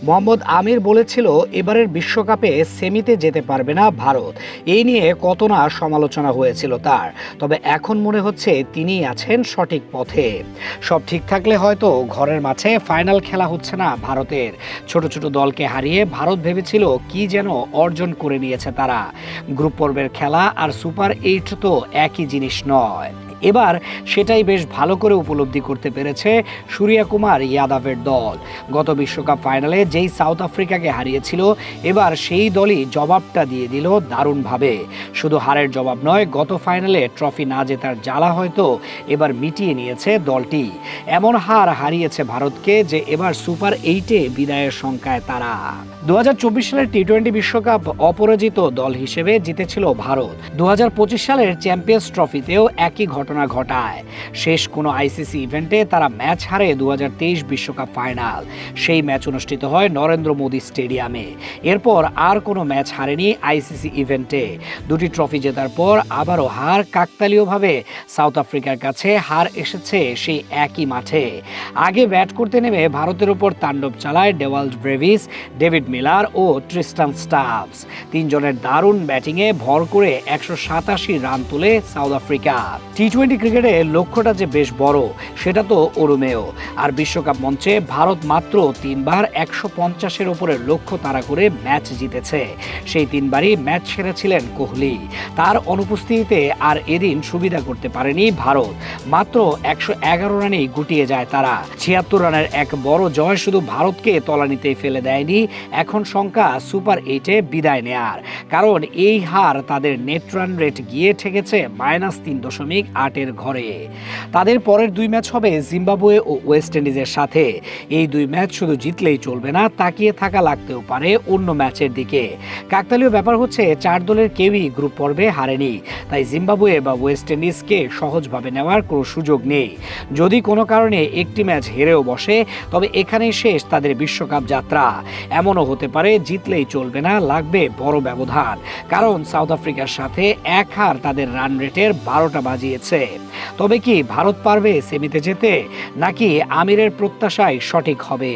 মোহাম্মদ আমির বলেছিল এবারের বিশ্বকাপে সেমিতে যেতে পারবে না ভারত। এই নিয়ে কত না সমালোচনা হয়েছিল তার, তবে এখন মনে হচ্ছে তিনিই আছেন সঠিক পথে। সব ঠিক থাকলে হয়তো ঘরের মাঠে ফাইনাল খেলা হচ্ছে না ভারতের। ছোট ছোট দলকে হারিয়ে ভারত ভেবেছিল কি যেন অর্জন করে নিয়েছে তারা। গ্রুপ পর্বের খেলা আর সুপার 8 তো একই জিনিস নয়। এবার সেটাই বেশ ভালো করে উপলব্ধি করতে পেরেছে সূর্যা কুমার যাদবের দল। গত বিশ্বকাপ ফাইনালে যেই সাউথ আফ্রিকাকে হারিয়েছিল, এবার সেই দলই জবাবটা দিয়ে দিল দারুণভাবে। শুধু হারের জবাব নয়, গত ফাইনালে ট্রফি না জেতার জ্বালা হয়তো এবার মিটিয়ে নিয়েছে দলটি। এমন হার হারিয়েছে ভারতকে যে এবার সুপার 8-এ বিদায়ের শঙ্কায় তারা। 2024 সালের টি-20 বিশ্বকাপ অপরাজিত দল হিসেবে জিতেছিল ভারত। 2025 সালের চ্যাম্পিয়ন্স ট্রফিতেও একই ঘটনা ঘটায়। শেষ কোনো আইসিসি ইভেন্টে তারা ম্যাচ হারে 2023 বিশ্বকাপ ফাইনাল। সেই ম্যাচ অনুষ্ঠিত হয় নরেন্দ্র মোদী স্টেডিয়ামে। এরপর আর কোনো ম্যাচ হারেনি আইসিসি ইভেন্টে। দুটি ট্রফি জেতার পর আবারও হার। কাকতালীয়ভাবে সাউথ আফ্রিকার কাছে হার এসেছে সেই একই মাঠে। আগে ব্যাট করতে নেমে ভারতের উপর তাণ্ডব চালায় ডেভাল্ড ব্রেভিস, ডেভিড মিলার ও ট্রিস্টান স্টাবস। তিনজনের দারুণ ব্যাটিংয়ে ভর করে 187 রান তুলে সাউথ আফ্রিকা। টি-20 ক্রিকেটে লক্ষ্যটা যে বেশ বড় সেটা তো অরুমেয়। আর বিশ্বকাপ মঞ্চে ভারত মাত্র 3বার 150-এর উপরে লক্ষ্য তাড়া করে ম্যাচ জিতেছে। সেই 3বারই ম্যাচ সেরা ছিলেন কোহলি। তার অনুপস্থিতিতে আর এদিন সুবিধা করতে পারেনি ভারত। মাত্র 111 রানেই গুটিয়ে যায় তারা। 76 রানের এক বড় জয় শুধু ভারতকে তলানিতেই ফেলে দেয়নি, এখন শঙ্কা সুপার 8-এ বিদায় নেয়ার। কারণ এই হার তাদের নেট রান রেট গিয়ে ঠেকেছে -3.8-এর ঘরে। তাদের পরের 2 ম্যাচ হবে জিম্বাবুয়ে ও ওয়েস্ট ইন্ডিজের সাথে। এই 2 ম্যাচ শুধু জিতলেই চলবে না, তাকিয়ে থাকা লাগতেও পারে অন্য ম্যাচের দিকে। কাকতালীয় ব্যাপার হচ্ছে 4 দলের কেউই গ্রুপ পর্বে হারেনি, তাই জিম্বাবুয়ে বা ওয়েস্ট ইন্ডিজকে সহজভাবে নেওয়ার কোনো সুযোগ নেই। যদি কোনো কারণে একটি ম্যাচ হেরেও বসে, তবে এখানেই শেষ তাদের বিশ্বকাপ যাত্রা। এমনও হতে পারে জিতলেই চলবে না, লাগবে বড় ব্যবধান। কারণ সাউথ আফ্রিকার সাথে এক হার তাদের রান রেটের 12টা বাজিয়েছে। তবে কি ভারত পারবে সেমিতে যেতে, নাকি আমিরের প্রত্যাশাই সঠিক হবে?